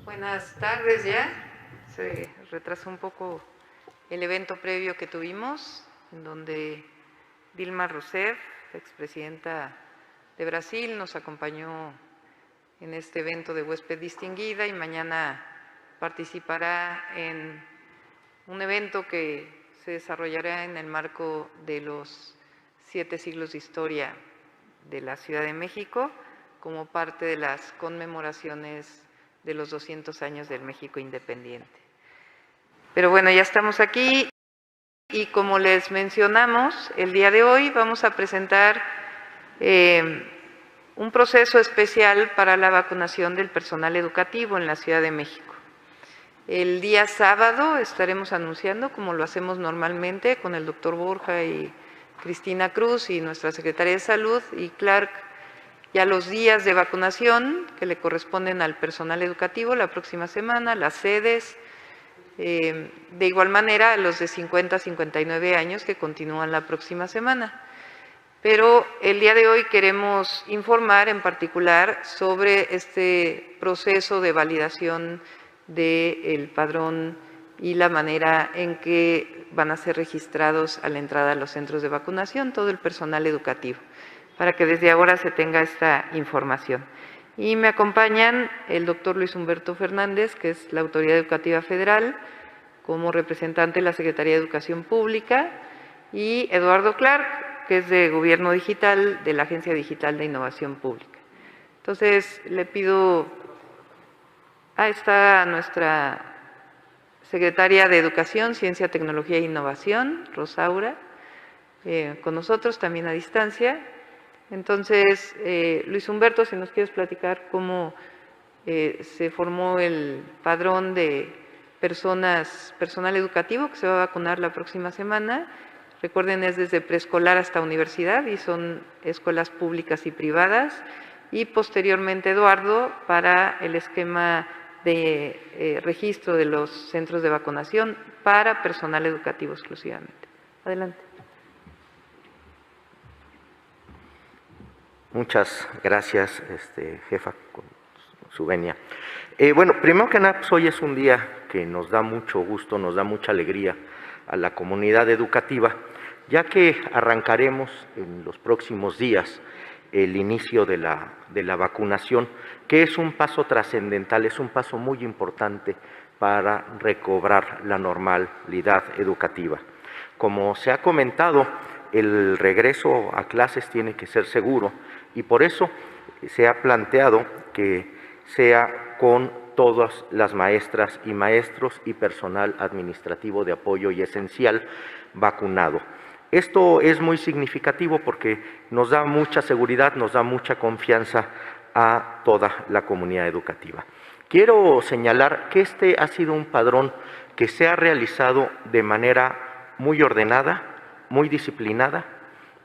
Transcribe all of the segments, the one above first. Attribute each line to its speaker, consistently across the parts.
Speaker 1: Buenas tardes ya. Se retrasó un poco el evento previo que tuvimos, en donde Dilma Rousseff, expresidenta de Brasil, nos acompañó en este evento de huésped distinguida y mañana participará en un evento que se desarrollará en el marco de los 7 siglos de historia de la Ciudad de México, como parte de las conmemoraciones de los 200 años del México independiente. Pero bueno, ya estamos aquí y como les mencionamos, el día de hoy vamos a presentar un proceso especial para la vacunación del personal educativo en la Ciudad de México. El día sábado estaremos anunciando, como lo hacemos normalmente, con el doctor Borja y Cristina Cruz y nuestra Secretaría de Salud y Clark, ya los días de vacunación que le corresponden al personal educativo la próxima semana, las sedes, de igual manera los de 50 a 59 años que continúan la próxima semana. Pero el día de hoy queremos informar en particular sobre este proceso de validación del padrón y la manera en que van a ser registrados a la entrada a los centros de vacunación todo el personal educativo, para que desde ahora se tenga esta información. Y me acompañan el doctor Luis Humberto Fernández, que es la Autoridad Educativa Federal, como representante de la Secretaría de Educación Pública, y Eduardo Clark, que es de Gobierno Digital, de la Agencia Digital de Innovación Pública. Entonces, le pido, está nuestra Secretaria de Educación, Ciencia, Tecnología e Innovación, Rosaura, con nosotros también a distancia. Entonces, Luis Humberto, si nos quieres platicar cómo se formó el padrón de personal educativo que se va a vacunar la próxima semana. Recuerden, es desde preescolar hasta universidad y son escuelas públicas y privadas. Y posteriormente, Eduardo, para el esquema de registro de los centros de vacunación para personal educativo exclusivamente. Adelante.
Speaker 2: Muchas gracias, jefa, con su venia. Bueno, primero que nada, pues hoy es un día que nos da mucho gusto, nos da mucha alegría a la comunidad educativa, ya que arrancaremos en los próximos días el inicio de la vacunación, que es un paso trascendental, es un paso muy importante para recobrar la normalidad educativa. Como se ha comentado, el regreso a clases tiene que ser seguro y por eso se ha planteado que sea con todas las maestras y maestros y personal administrativo de apoyo y esencial vacunado. Esto es muy significativo porque nos da mucha seguridad, nos da mucha confianza a toda la comunidad educativa. Quiero señalar que este ha sido un padrón que se ha realizado de manera muy ordenada, muy disciplinada,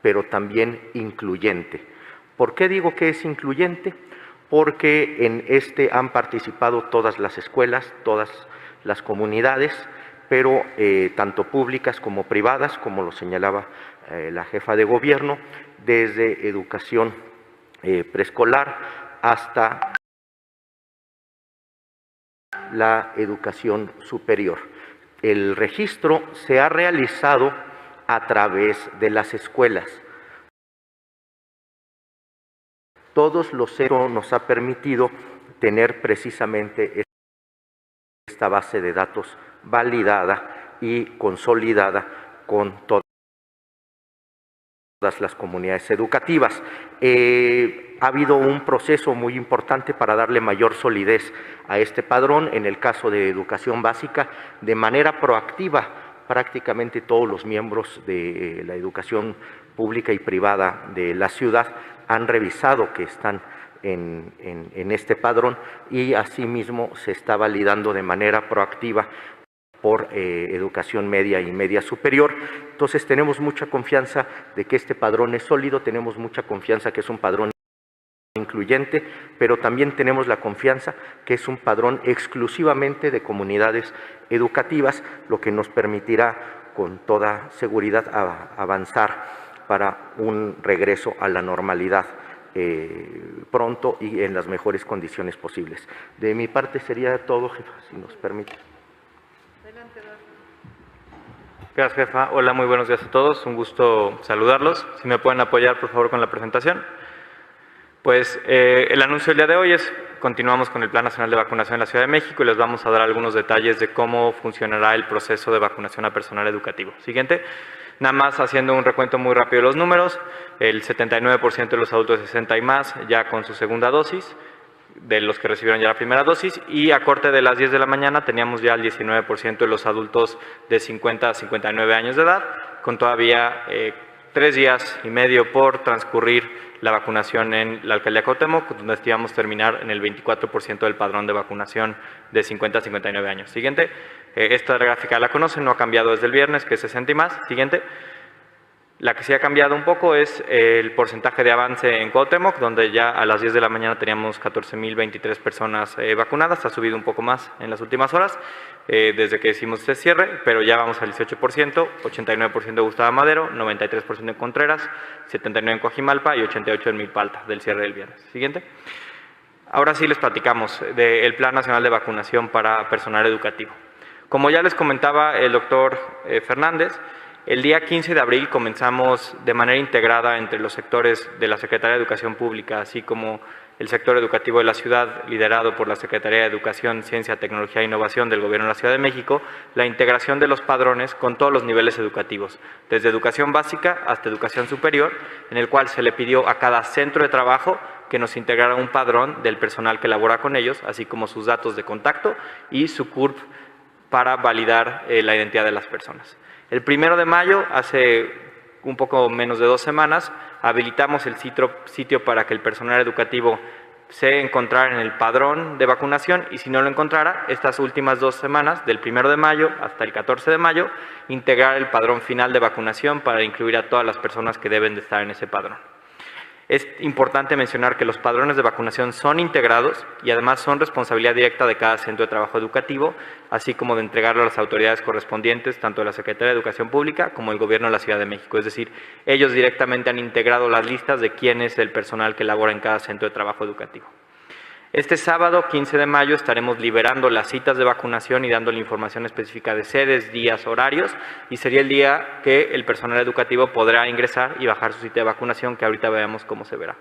Speaker 2: pero también incluyente. ¿Por qué digo que es incluyente? Porque en este han participado todas las escuelas, todas las comunidades, pero tanto públicas como privadas, como lo señalaba la jefa de gobierno, desde educación preescolar hasta la educación superior. El registro se ha realizado a través de las escuelas. Todos los centros nos ha permitido tener precisamente esta base de datos validada y consolidada con todas las comunidades educativas. Ha habido un proceso muy importante para darle mayor solidez a este padrón. En el caso de educación básica, de manera proactiva, prácticamente todos los miembros de la educación pública y privada de la ciudad han revisado que están en este padrón y asimismo se está validando de manera proactiva por educación media y media superior. Entonces tenemos mucha confianza de que este padrón es sólido, tenemos mucha confianza que es un padrón incluyente, pero también tenemos la confianza que es un padrón exclusivamente de comunidades educativas, lo que nos permitirá con toda seguridad avanzar para un regreso a la normalidad pronto y en las mejores condiciones posibles. De mi parte sería todo, jefa, si nos permite.
Speaker 3: Gracias, jefa. Hola, muy buenos días a todos. Un gusto saludarlos. Si me pueden apoyar, por favor, con la presentación. Pues el anuncio del día de hoy es, continuamos con el Plan Nacional de Vacunación en la Ciudad de México y les vamos a dar algunos detalles de cómo funcionará el proceso de vacunación a personal educativo. Siguiente. Nada más haciendo un recuento muy rápido de los números, el 79% de los adultos de 60 y más ya con su segunda dosis, de los que recibieron ya la primera dosis, y a corte de las 10 de la mañana teníamos ya el 19% de los adultos de 50 a 59 años de edad, con todavía 3 días y medio por transcurrir la vacunación en la Alcaldía Cuauhtémoc, donde estimamos terminar en el 24% del padrón de vacunación de 50 a 59 años. Siguiente. Esta gráfica la conocen, no ha cambiado desde el viernes, que es 60 y más. Siguiente. La que sí ha cambiado un poco es el porcentaje de avance en Cuauhtémoc, donde ya a las 10 de la mañana teníamos 14.023 personas vacunadas, ha subido un poco más en las últimas horas, desde que hicimos este cierre, pero ya vamos al 18%, 89% de Gustavo Madero, 93% en Contreras, 79% en Coajimalpa y 88% en Milpalta, del cierre del viernes. Siguiente. Ahora sí les platicamos del Plan Nacional de Vacunación para Personal Educativo. Como ya les comentaba el doctor Fernández, el día 15 de abril comenzamos de manera integrada entre los sectores de la Secretaría de Educación Pública, así como el sector educativo de la ciudad, liderado por la Secretaría de Educación, Ciencia, Tecnología e Innovación del Gobierno de la Ciudad de México, la integración de los padrones con todos los niveles educativos, desde educación básica hasta educación superior, en el cual se le pidió a cada centro de trabajo que nos integrara un padrón del personal que labora con ellos, así como sus datos de contacto y su CURP para validar la identidad de las personas. El 1 de mayo, hace un poco menos de 2 semanas, habilitamos el sitio para que el personal educativo se encontrara en el padrón de vacunación y si no lo encontrara, estas últimas 2 semanas, del 1 de mayo hasta el 14 de mayo, integrar el padrón final de vacunación para incluir a todas las personas que deben de estar en ese padrón. Es importante mencionar que los padrones de vacunación son integrados y además son responsabilidad directa de cada centro de trabajo educativo, así como de entregarlo a las autoridades correspondientes, tanto de la Secretaría de Educación Pública como el Gobierno de la Ciudad de México. Es decir, ellos directamente han integrado las listas de quién es el personal que labora en cada centro de trabajo educativo. Este sábado, 15 de mayo, estaremos liberando las citas de vacunación y dando la información específica de sedes, días, horarios, y sería el día que el personal educativo podrá ingresar y bajar su cita de vacunación, que ahorita veamos cómo se verá.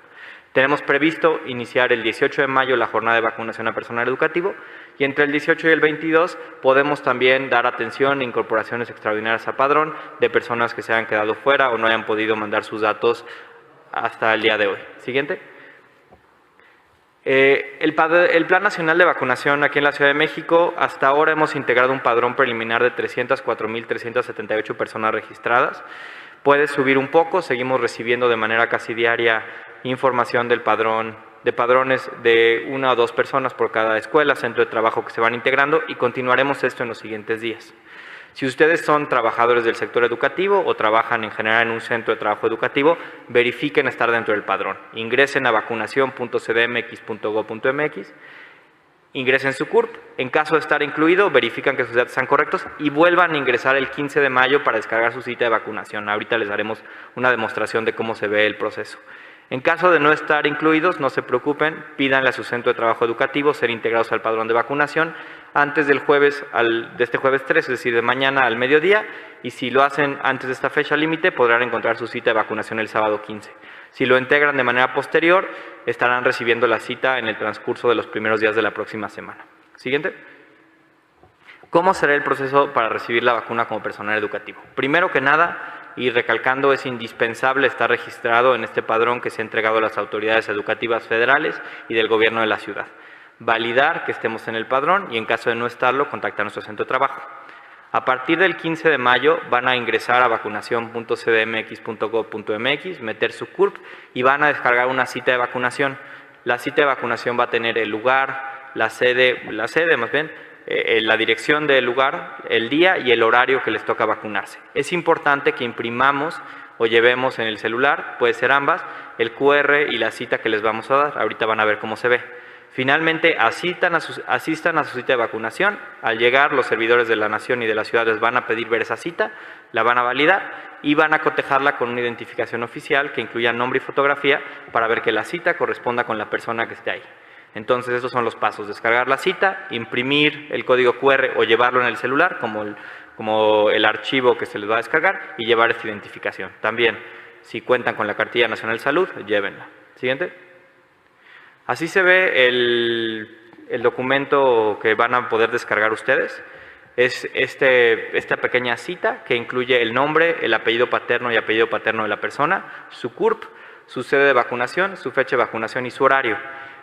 Speaker 3: Tenemos previsto iniciar el 18 de mayo la jornada de vacunación a personal educativo, y entre el 18 y el 22 podemos también dar atención e incorporaciones extraordinarias a padrón de personas que se hayan quedado fuera o no hayan podido mandar sus datos hasta el día de hoy. Siguiente. El Plan Nacional de Vacunación aquí en la Ciudad de México, hasta ahora hemos integrado un padrón preliminar de 304.378 personas registradas. Puede subir un poco, seguimos recibiendo de manera casi diaria información del padrón, de padrones de 1 o 2 personas por cada escuela, centro de trabajo que se van integrando y continuaremos esto en los siguientes días. Si ustedes son trabajadores del sector educativo o trabajan en general en un centro de trabajo educativo, verifiquen estar dentro del padrón. Ingresen a vacunación.cdmx.gov.mx, ingresen su CURP. En caso de estar incluido, verifican que sus datos están correctos y vuelvan a ingresar el 15 de mayo para descargar su cita de vacunación. Ahorita les daremos una demostración de cómo se ve el proceso. En caso de no estar incluidos, no se preocupen, pídanle a su centro de trabajo educativo ser integrados al padrón de vacunación antes del jueves, de este jueves 3, es decir, de mañana al mediodía, y si lo hacen antes de esta fecha límite, podrán encontrar su cita de vacunación el sábado 15. Si lo integran de manera posterior, estarán recibiendo la cita en el transcurso de los primeros días de la próxima semana. Siguiente. ¿Cómo será el proceso para recibir la vacuna como personal educativo? Primero que nada, y recalcando, es indispensable estar registrado en este padrón que se ha entregado a las autoridades educativas federales y del gobierno de la ciudad. Validar que estemos en el padrón y en caso de no estarlo, contactar a nuestro centro de trabajo. A partir del 15 de mayo van a ingresar a vacunación.cdmx.gov.mx, meter su CURP y van a descargar una cita de vacunación. La cita de vacunación va a tener el lugar, la dirección del lugar, el día y el horario que les toca vacunarse. Es importante que imprimamos o llevemos en el celular, puede ser ambas, el QR y la cita que les vamos a dar. Ahorita van a ver cómo se ve. Finalmente, asistan a su cita de vacunación. Al llegar, los servidores de la Nación y de las ciudades van a pedir ver esa cita, la van a validar y van a cotejarla con una identificación oficial que incluya nombre y fotografía para ver que la cita corresponda con la persona que esté ahí. Entonces, esos son los pasos: descargar la cita, imprimir el código QR o llevarlo en el celular como el archivo que se les va a descargar y llevar esta identificación. También, si cuentan con la Cartilla Nacional de Salud, llévenla. Siguiente. Así se ve el documento que van a poder descargar ustedes. Es esta pequeña cita que incluye el nombre, el apellido paterno y apellido paterno de la persona, su CURP, su sede de vacunación, su fecha de vacunación y su horario.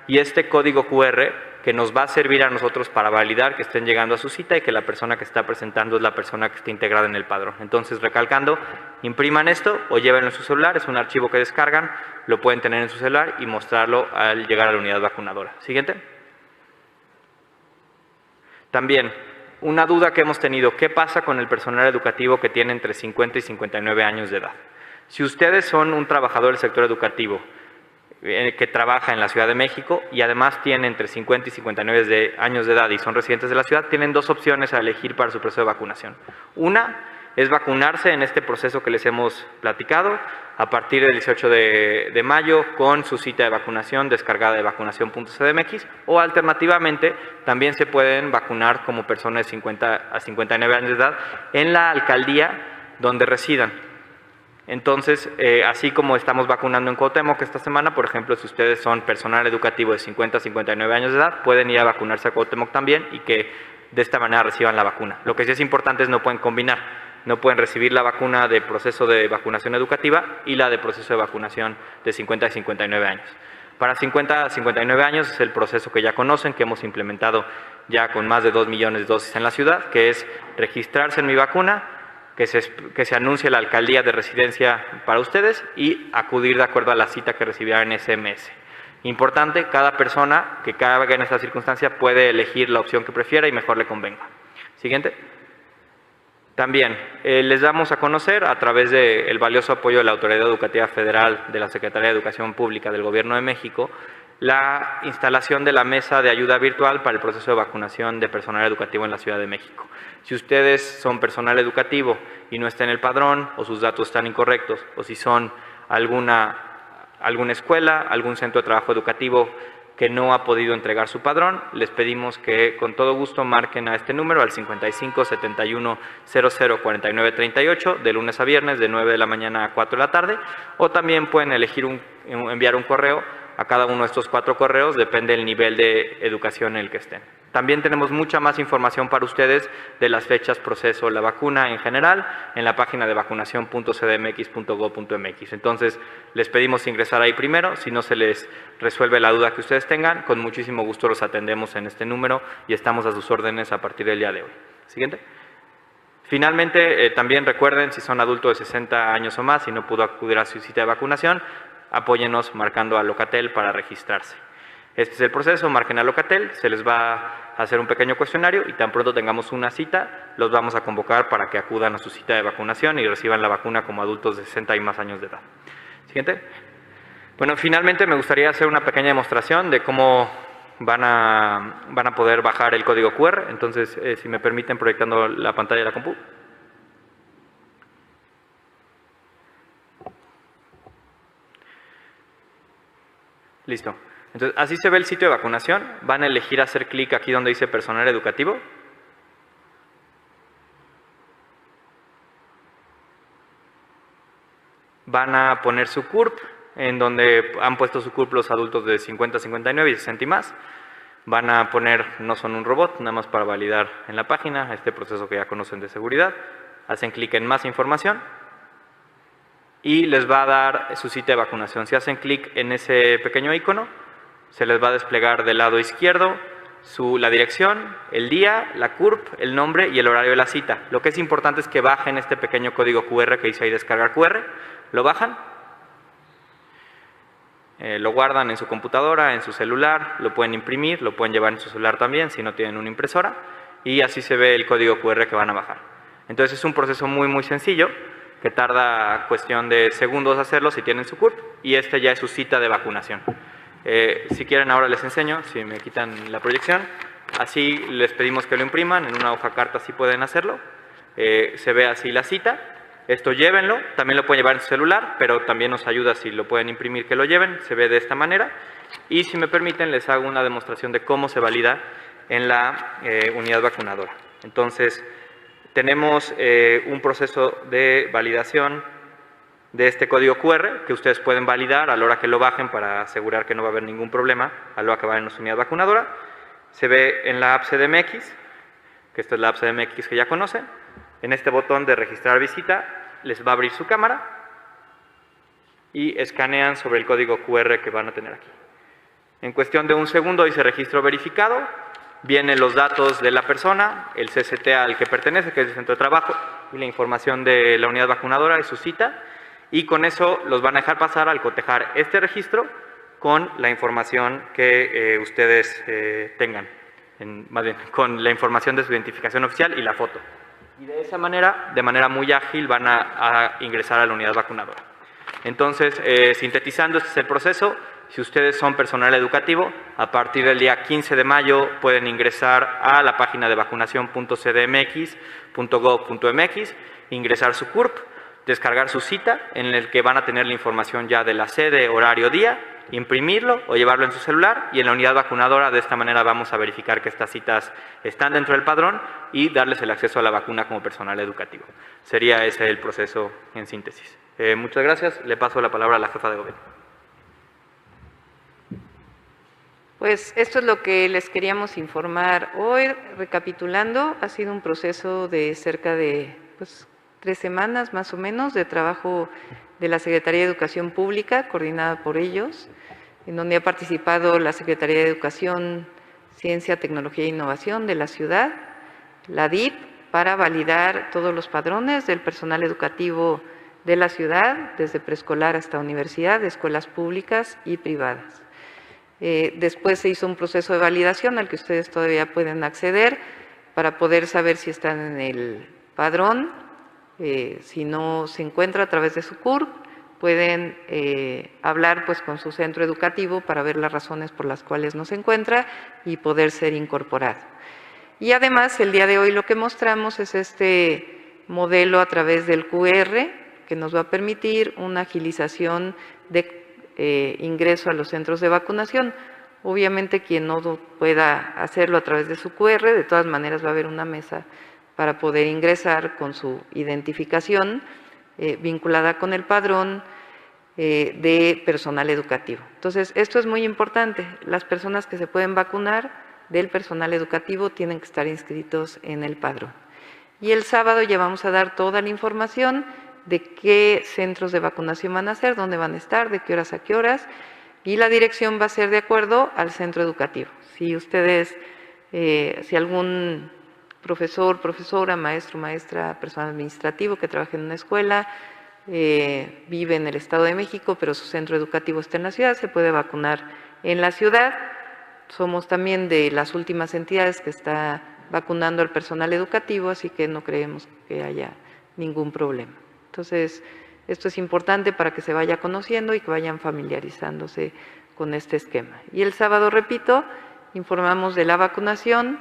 Speaker 3: Y este código QR que nos va a servir a nosotros para validar que estén llegando a su cita y que la persona que está presentando es la persona que está integrada en el padrón. Entonces, recalcando, impriman esto o llévenlo en su celular, es un archivo que descargan, lo pueden tener en su celular y mostrarlo al llegar a la unidad vacunadora. Siguiente. También, una duda que hemos tenido: ¿qué pasa con el personal educativo que tiene entre 50 y 59 años de edad? Si ustedes son un trabajador del sector educativo que trabaja en la Ciudad de México y además tiene entre 50 y 59 años de edad y son residentes de la ciudad, tienen dos opciones a elegir para su proceso de vacunación. Una es vacunarse en este proceso que les hemos platicado a partir del 18 de mayo con su cita de vacunación descargada de vacunación.cdmx, o alternativamente también se pueden vacunar como personas de 50 a 59 años de edad en la alcaldía donde residan. Entonces, así como estamos vacunando en Cuauhtémoc esta semana, por ejemplo, si ustedes son personal educativo de 50 a 59 años de edad, pueden ir a vacunarse a Cuauhtémoc también y que de esta manera reciban la vacuna. Lo que sí es importante es no pueden combinar, no pueden recibir la vacuna de proceso de vacunación educativa y la de proceso de vacunación de 50 a 59 años. Para 50 a 59 años es el proceso que ya conocen, que hemos implementado ya con más de 2 millones de dosis en la ciudad, que es registrarse en Mi Vacuna, que se anuncie la alcaldía de residencia para ustedes y acudir de acuerdo a la cita que recibirán en SMS. Importante, cada persona que caiga en esta circunstancia puede elegir la opción que prefiera y mejor le convenga. Siguiente. También les damos a conocer, a través del valioso apoyo de la Autoridad Educativa Federal de la Secretaría de Educación Pública del Gobierno de México, la instalación de la mesa de ayuda virtual para el proceso de vacunación de personal educativo en la Ciudad de México. Si ustedes son personal educativo y no está en el padrón, o sus datos están incorrectos, o si son alguna escuela, algún centro de trabajo educativo que no ha podido entregar su padrón, les pedimos que con todo gusto marquen a este número, al 55 71 00 49 38, de lunes a viernes, de 9 de la mañana a 4 de la tarde, o también pueden elegir enviar un correo a cada uno de estos 4 correos, depende del nivel de educación en el que estén. También tenemos mucha más información para ustedes de las fechas, proceso, la vacuna en general, en la página de vacunación.cdmx.gov.mx. Entonces, les pedimos ingresar ahí primero. Si no se les resuelve la duda que ustedes tengan, con muchísimo gusto los atendemos en este número y estamos a sus órdenes a partir del día de hoy. Siguiente. Finalmente, también recuerden, si son adultos de 60 años o más y no pudo acudir a su cita de vacunación, apóyenos marcando a Locatel para registrarse. Este es el proceso: marquen a Locatel, se les va a hacer un pequeño cuestionario y tan pronto tengamos una cita, los vamos a convocar para que acudan a su cita de vacunación y reciban la vacuna como adultos de 60 y más años de edad. Siguiente. Bueno, finalmente me gustaría hacer una pequeña demostración de cómo van a poder bajar el código QR. Entonces, si me permiten, proyectando la pantalla de la compu. Listo. Entonces, así se ve el sitio de vacunación. Van a elegir hacer clic aquí donde dice personal educativo. Van a poner su CURP, en donde han puesto su CURP los adultos de 50 a 59 y 60 y más. Van a poner no son un robot, nada más para validar en la página este proceso que ya conocen de seguridad. Hacen clic en más información y les va a dar su cita de vacunación. Si hacen clic en ese pequeño icono, se les va a desplegar del lado izquierdo la dirección, el día, la CURP, el nombre y el horario de la cita. Lo que es importante es que bajen este pequeño código QR que dice ahí descargar QR, lo bajan, lo guardan en su computadora, en su celular, lo pueden imprimir, lo pueden llevar en su celular también si no tienen una impresora, y así se ve el código QR que van a bajar. Entonces es un proceso muy muy sencillo, que tarda cuestión de segundos hacerlo si tienen su CURP, y este ya es su cita de vacunación. Si quieren ahora les enseño, si me quitan la proyección. Así les pedimos que lo impriman, en una hoja carta si pueden hacerlo. Se ve así la cita. Esto llévenlo, también lo pueden llevar en su celular, pero también nos ayuda si lo pueden imprimir que lo lleven. Se ve de esta manera. Y si me permiten les hago una demostración de cómo se valida en la unidad vacunadora. Entonces, tenemos un proceso de validación de este código QR que ustedes pueden validar a la hora que lo bajen para asegurar que no va a haber ningún problema a la hora que vayan a su unidad vacunadora. Se ve en la app CDMX, que esta es la app CDMX que ya conocen. En este botón de registrar visita les va a abrir su cámara y escanean sobre el código QR que van a tener aquí. En cuestión de un segundo dice registro verificado. Vienen los datos de la persona, el CCT al que pertenece, que es el centro de trabajo, y la información de la unidad vacunadora y su cita. Y con eso los van a dejar pasar al cotejar este registro con la información que ustedes tengan, más bien, con la información de su identificación oficial y la foto. Y de esa manera, de manera muy ágil, van a ingresar a la unidad vacunadora. Entonces, sintetizando, este es el proceso. Si ustedes son personal educativo, a partir del día 15 de mayo pueden ingresar a la página de vacunación.cdmx.gov.mx, ingresar su CURP, descargar su cita en el que van a tener la información ya de la sede, horario, día, imprimirlo o llevarlo en su celular y en la unidad vacunadora de esta manera vamos a verificar que estas citas están dentro del padrón y darles el acceso a la vacuna como personal educativo. Sería ese el proceso en síntesis. Muchas gracias. Le paso la palabra a la jefa de gobierno.
Speaker 1: Pues esto es lo que les queríamos informar hoy. Recapitulando, ha sido un proceso de cerca de 3 semanas más o menos de trabajo de la Secretaría de Educación Pública, coordinada por ellos, en donde ha participado la Secretaría de Educación, Ciencia, Tecnología e Innovación de la ciudad, la DIP, para validar todos los padrones del personal educativo de la ciudad, desde preescolar hasta universidad, de escuelas públicas y privadas. Después se hizo un proceso de validación al que ustedes todavía pueden acceder para poder saber si están en el padrón. Si no se encuentra a través de su CURP, pueden hablar con su centro educativo para ver las razones por las cuales no se encuentra y poder ser incorporado. Y además, el día de hoy lo que mostramos es este modelo a través del QR que nos va a permitir una agilización de ingreso a los centros de vacunación. Obviamente quien no pueda hacerlo a través de su QR, de todas maneras va a haber una mesa para poder ingresar con su identificación vinculada con el padrón de personal educativo. Entonces, esto es muy importante. Las personas que se pueden vacunar del personal educativo tienen que estar inscritos en el padrón. Y el sábado ya vamos a dar toda la información de qué centros de vacunación van a ser, dónde van a estar, de qué horas a qué horas, y la dirección va a ser de acuerdo al centro educativo. Si ustedes, si algún profesor, profesora, maestro, maestra, personal administrativo que trabaje en una escuela, vive en el Estado de México, pero su centro educativo está en la ciudad, se puede vacunar en la ciudad. Somos también de las últimas entidades que está vacunando al personal educativo, así que no creemos que haya ningún problema. Entonces, esto es importante para que se vaya conociendo y que vayan familiarizándose con este esquema. Y el sábado, repito, informamos de la vacunación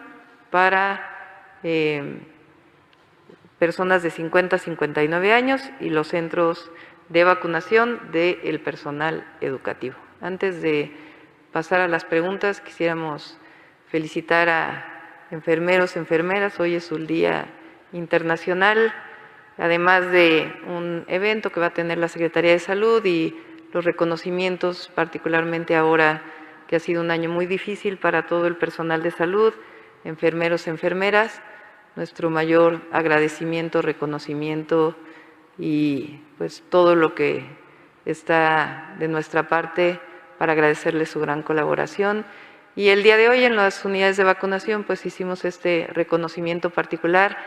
Speaker 1: para personas de 50 a 59 años y los centros de vacunación del personal educativo. Antes de pasar a las preguntas, quisiéramos felicitar a enfermeros, enfermeras. Hoy es un día internacional, además de un evento que va a tener la Secretaría de Salud y los reconocimientos, particularmente ahora que ha sido un año muy difícil para todo el personal de salud, enfermeros, enfermeras, nuestro mayor agradecimiento, reconocimiento y todo lo que está de nuestra parte para agradecerles su gran colaboración. Y el día de hoy en las unidades de vacunación hicimos este reconocimiento particular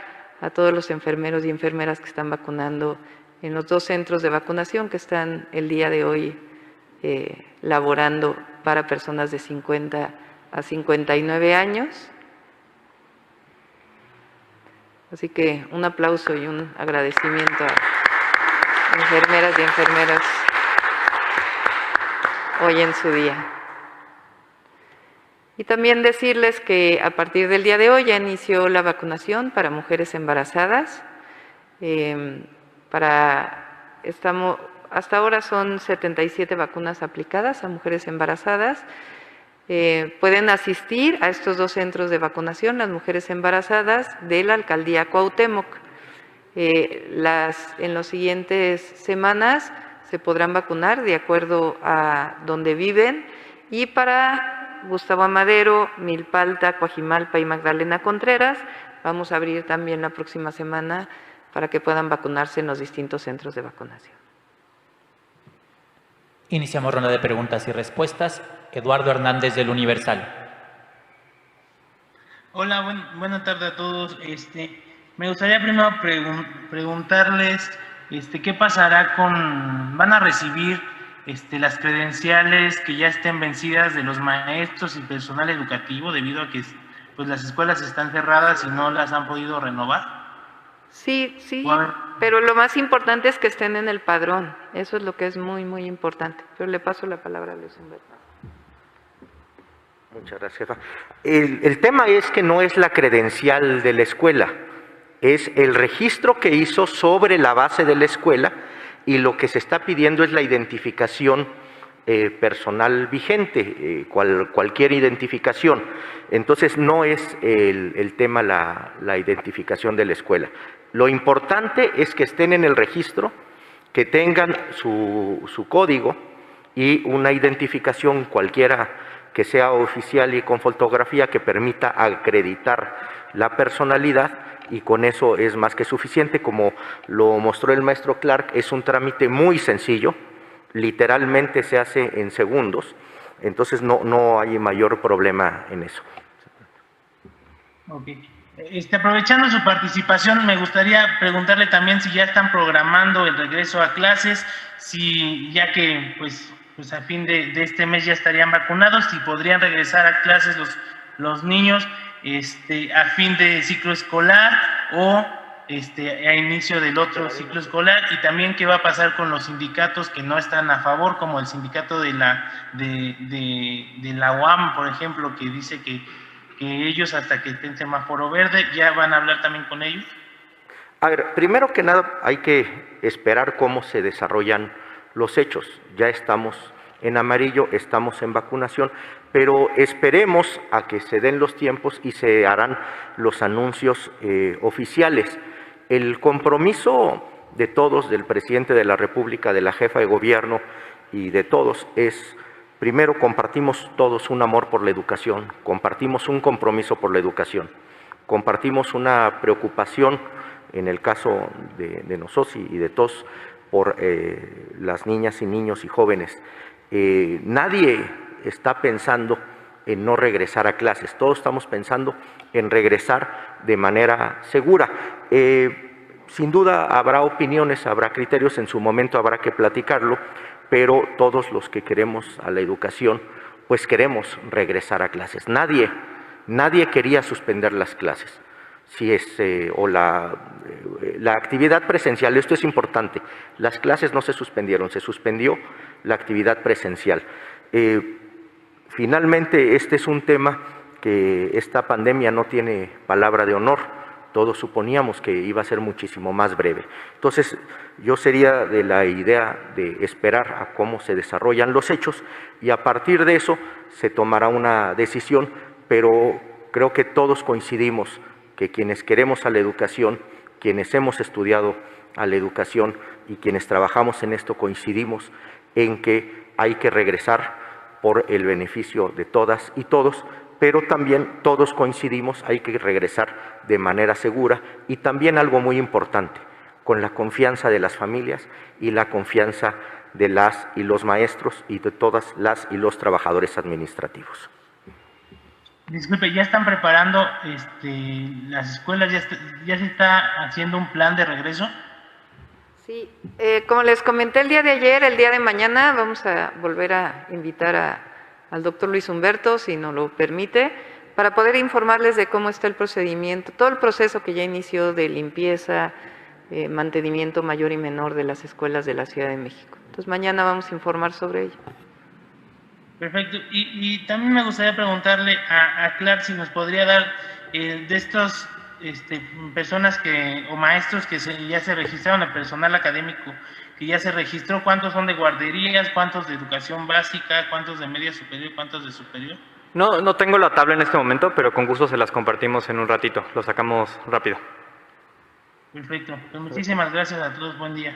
Speaker 1: a todos los enfermeros y enfermeras que están vacunando en los 2 centros de vacunación que están el día de hoy laborando para personas de 50 a 59 años. Así que un aplauso y un agradecimiento a enfermeras y enfermeros hoy en su día. Y también decirles que a partir del día de hoy ya inició la vacunación para mujeres embarazadas. Hasta ahora son 77 vacunas aplicadas a mujeres embarazadas. Pueden asistir a estos 2 centros de vacunación las mujeres embarazadas de la Alcaldía Cuauhtémoc. En las siguientes semanas se podrán vacunar de acuerdo a donde viven, y para Gustavo Amadero, Milpalta, Coajimalpa y Magdalena Contreras vamos a abrir también la próxima semana para que puedan vacunarse en los distintos centros de vacunación.
Speaker 4: Iniciamos ronda de preguntas y respuestas. Eduardo Hernández del Universal.
Speaker 5: Hola, buena tarde a todos. Me gustaría primero preguntarles qué pasará van a recibir las credenciales que ya estén vencidas de los maestros y personal educativo, debido a que pues las escuelas están cerradas y no las han podido renovar.
Speaker 1: Sí, pero lo más importante es que estén en el padrón. Eso es lo que es muy, muy importante. Pero le paso la palabra a Luis Humberto.
Speaker 2: Muchas gracias, jefa. El tema es que no es la credencial de la escuela, es el registro que hizo sobre la base de la escuela, y lo que se está pidiendo es la identificación personal vigente, cualquier identificación. Entonces no es el tema la identificación de la escuela. Lo importante es que estén en el registro, que tengan su código y una identificación cualquiera que sea oficial y con fotografía, que permita acreditar la personalidad, y con eso es más que suficiente. Como lo mostró el maestro Clark, es un trámite muy sencillo, literalmente se hace en segundos, entonces no hay mayor problema en eso.
Speaker 5: Ok. Aprovechando su participación, me gustaría preguntarle también si ya están programando el regreso a clases, ya que pues a fin de este mes ya estarían vacunados, si podrían regresar a clases los niños a fin de ciclo escolar o a inicio del otro ciclo escolar, y también qué va a pasar con los sindicatos que no están a favor, como el sindicato de la UAM, por ejemplo, que dice que ellos, hasta que estén semáforo verde, ya van a hablar también con ellos.
Speaker 2: A ver, primero que nada hay que esperar cómo se desarrollan los hechos. Ya estamos en amarillo, estamos en vacunación, pero esperemos a que se den los tiempos y se harán los anuncios oficiales. El compromiso de todos, del presidente de la República, de la jefa de gobierno y de todos, es: primero, compartimos todos un amor por la educación, compartimos un compromiso por la educación, compartimos una preocupación, en el caso de nosotros y de todos, por las niñas y niños y jóvenes. Nadie está pensando en no regresar a clases, todos estamos pensando en regresar de manera segura. Sin duda habrá opiniones, habrá criterios, en su momento habrá que platicarlo, pero todos los que queremos a la educación, pues queremos regresar a clases. Nadie quería suspender las clases. Si la actividad presencial, esto es importante, las clases no se suspendieron, se suspendió la actividad presencial. Finalmente, este es un tema que esta pandemia no tiene palabra de honor. Todos suponíamos que iba a ser muchísimo más breve. Entonces, yo sería de la idea de esperar a cómo se desarrollan los hechos, y a partir de eso se tomará una decisión, pero creo que todos coincidimos que quienes queremos a la educación, quienes hemos estudiado a la educación y quienes trabajamos en esto, coincidimos en que hay que regresar por el beneficio de todas y todos, pero también todos coincidimos, hay que regresar de manera segura, y también algo muy importante, con la confianza de las familias y la confianza de las y los maestros y de todas las y los trabajadores administrativos.
Speaker 5: Disculpe, ¿ya están preparando las escuelas? ¿Ya se está haciendo un plan de regreso?
Speaker 1: Sí, como les comenté el día de ayer, el día de mañana vamos a volver a invitar al doctor Luis Humberto, si nos lo permite, para poder informarles de cómo está el procedimiento, todo el proceso que ya inició de limpieza, mantenimiento mayor y menor de las escuelas de la Ciudad de México. Entonces mañana vamos a informar sobre ello.
Speaker 5: Perfecto. Y también me gustaría preguntarle a Clark si nos podría dar de estos personas o maestros que ya se registraron, el personal académico que ya se registró, ¿cuántos son de guarderías, cuántos de educación básica, cuántos de media superior, cuántos de superior?
Speaker 3: No tengo la tabla en este momento, pero con gusto se las compartimos en un ratito. Lo sacamos rápido.
Speaker 5: Perfecto. Pues muchísimas gracias a todos. Buen día.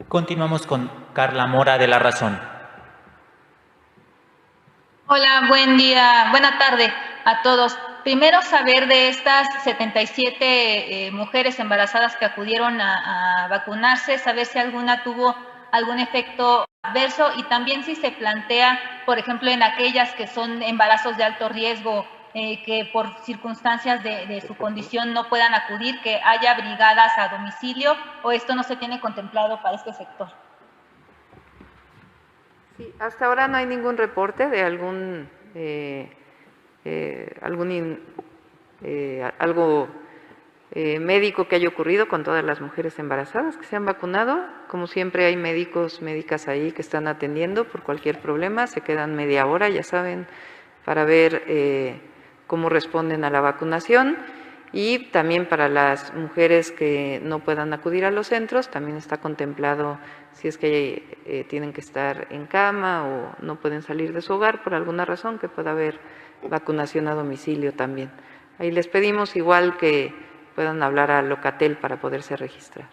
Speaker 4: Continuamos con Carla Mora de La Razón.
Speaker 6: Hola, buen día, buena tarde a todos. Primero, saber de estas 77 mujeres embarazadas que acudieron a vacunarse, saber si alguna tuvo algún efecto adverso y también si se plantea, por ejemplo, en aquellas que son embarazos de alto riesgo, que por circunstancias de su condición no puedan acudir, que haya brigadas a domicilio, o esto no se tiene contemplado para este sector.
Speaker 1: Sí, hasta ahora no hay ningún reporte de algo médico que haya ocurrido con todas las mujeres embarazadas que se han vacunado. Como siempre hay médicas ahí que están atendiendo por cualquier problema, se quedan media hora, ya saben, para ver cómo responden a la vacunación. Y también para las mujeres que no puedan acudir a los centros, también está contemplado si es que tienen que estar en cama o no pueden salir de su hogar por alguna razón, que pueda haber vacunación a domicilio también. Ahí les pedimos igual que puedan hablar a Locatel para poderse registrar.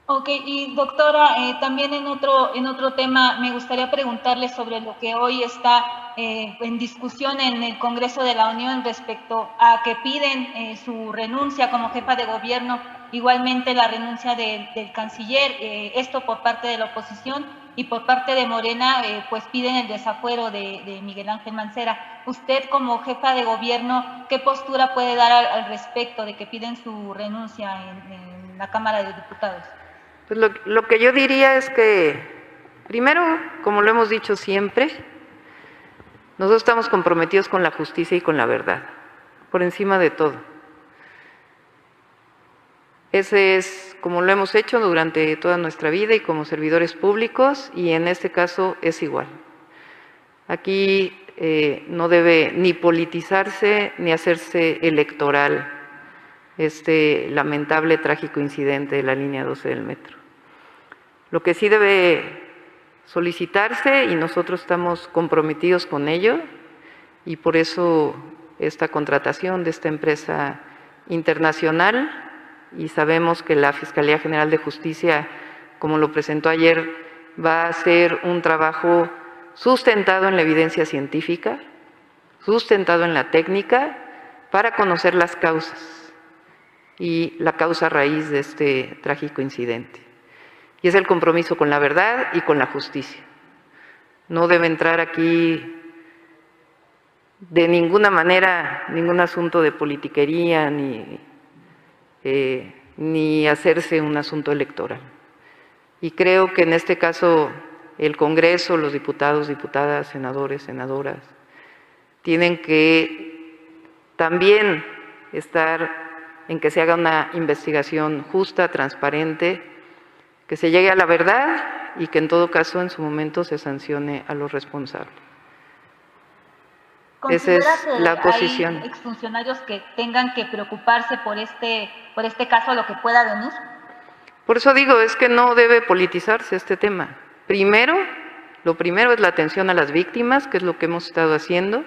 Speaker 6: Ok, y doctora, también en otro tema me gustaría preguntarle sobre lo que hoy está en discusión en el Congreso de la Unión respecto a que piden su renuncia como jefa de gobierno, igualmente la renuncia del canciller, esto por parte de la oposición, y por parte de Morena pues piden el desafuero de Miguel Ángel Mancera. Usted como jefa de gobierno, ¿qué postura puede dar al respecto de que piden su renuncia en la Cámara de Diputados?
Speaker 1: Pues lo que yo diría es que, primero, como lo hemos dicho siempre, nosotros estamos comprometidos con la justicia y con la verdad, por encima de todo. Ese es como lo hemos hecho durante toda nuestra vida y como servidores públicos, y en este caso es igual. Aquí no debe ni politizarse ni hacerse electoral este lamentable, trágico incidente de la línea 12 del metro. Lo que sí debe solicitarse, y nosotros estamos comprometidos con ello, y por eso esta contratación de esta empresa internacional, y sabemos que la Fiscalía General de Justicia, como lo presentó ayer, va a hacer un trabajo sustentado en la evidencia científica, sustentado en la técnica, para conocer las causas y la causa raíz de este trágico incidente. Y es el compromiso con la verdad y con la justicia. No debe entrar aquí de ninguna manera ningún asunto de politiquería ni hacerse un asunto electoral. Y creo que en este caso el Congreso, los diputados, diputadas, senadores, senadoras, tienen que también estar en que se haga una investigación justa, transparente, que se llegue a la verdad y que en todo caso en su momento se sancione a los responsables. Esa es la posición.
Speaker 6: ¿Hay exfuncionarios que tengan que preocuparse por este caso, lo que pueda venir?
Speaker 1: Por eso digo, es que no debe politizarse este tema. Lo primero es la atención a las víctimas, que es lo que hemos estado haciendo.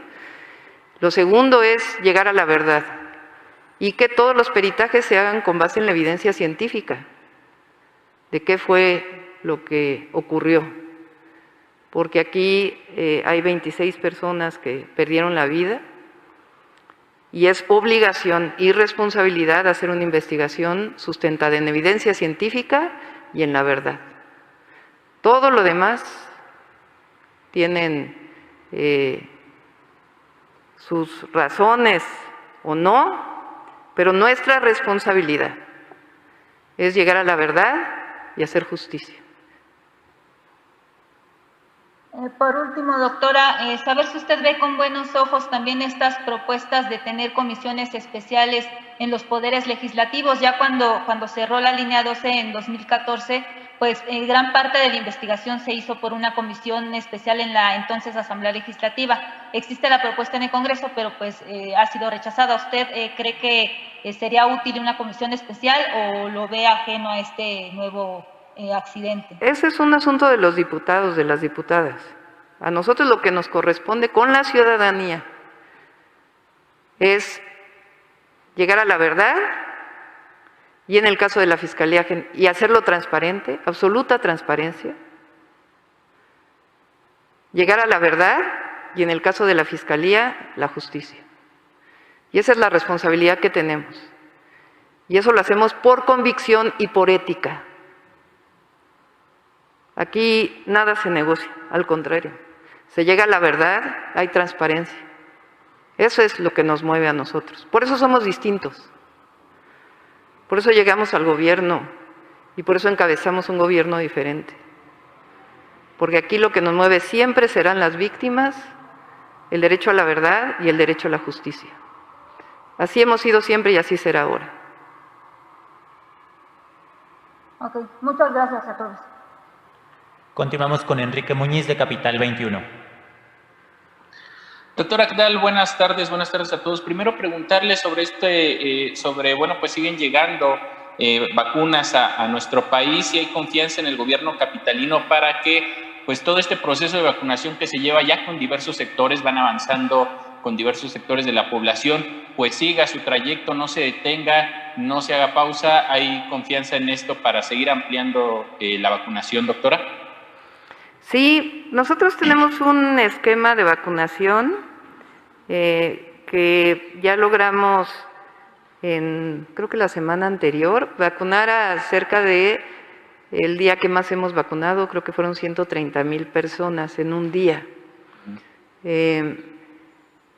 Speaker 1: Lo segundo es llegar a la verdad y que todos los peritajes se hagan con base en la evidencia científica de qué fue lo que ocurrió. Porque aquí hay 26 personas que perdieron la vida y es obligación y responsabilidad hacer una investigación sustentada en evidencia científica y en la verdad. Todo lo demás tienen sus razones o no, pero nuestra responsabilidad es llegar a la verdad y hacer justicia.
Speaker 6: Por último, doctora, saber si usted ve con buenos ojos también estas propuestas de tener comisiones especiales en los poderes legislativos. Ya cuando cerró la línea 12 en 2014, pues gran parte de la investigación se hizo por una comisión especial en la entonces Asamblea Legislativa. Existe la propuesta en el Congreso, pero pues ha sido rechazada. ¿Usted cree que sería útil una comisión especial o lo ve ajeno a este nuevo accidente?
Speaker 1: Ese es un asunto de los diputados, de las diputadas. A nosotros lo que nos corresponde con la ciudadanía es llegar a la verdad y en el caso de la Fiscalía y hacerlo transparente, absoluta transparencia, llegar a la verdad y en el caso de la Fiscalía, la justicia. Y esa es la responsabilidad que tenemos. Y eso lo hacemos por convicción y por ética. Aquí nada se negocia, al contrario. Se llega a la verdad, hay transparencia. Eso es lo que nos mueve a nosotros. Por eso somos distintos. Por eso llegamos al gobierno y por eso encabezamos un gobierno diferente. Porque aquí lo que nos mueve siempre serán las víctimas, el derecho a la verdad y el derecho a la justicia. Así hemos sido siempre y así será ahora.
Speaker 6: Ok, muchas gracias a todos.
Speaker 4: Continuamos con Enrique Muñiz de Capital 21.
Speaker 7: Doctora, ¿qué tal? Buenas tardes a todos. Primero preguntarle sobre bueno, pues siguen llegando vacunas a nuestro país y hay confianza en el gobierno capitalino para que pues todo este proceso de vacunación que se lleva ya con diversos sectores, van avanzando con diversos sectores de la población, pues siga su trayecto, no se detenga, no se haga pausa. ¿Hay confianza en esto para seguir ampliando la vacunación, doctora?
Speaker 1: Sí, nosotros tenemos un esquema de vacunación que ya logramos creo que la semana anterior, vacunar a cerca de, el día que más hemos vacunado, creo que fueron 130,000 personas en un día.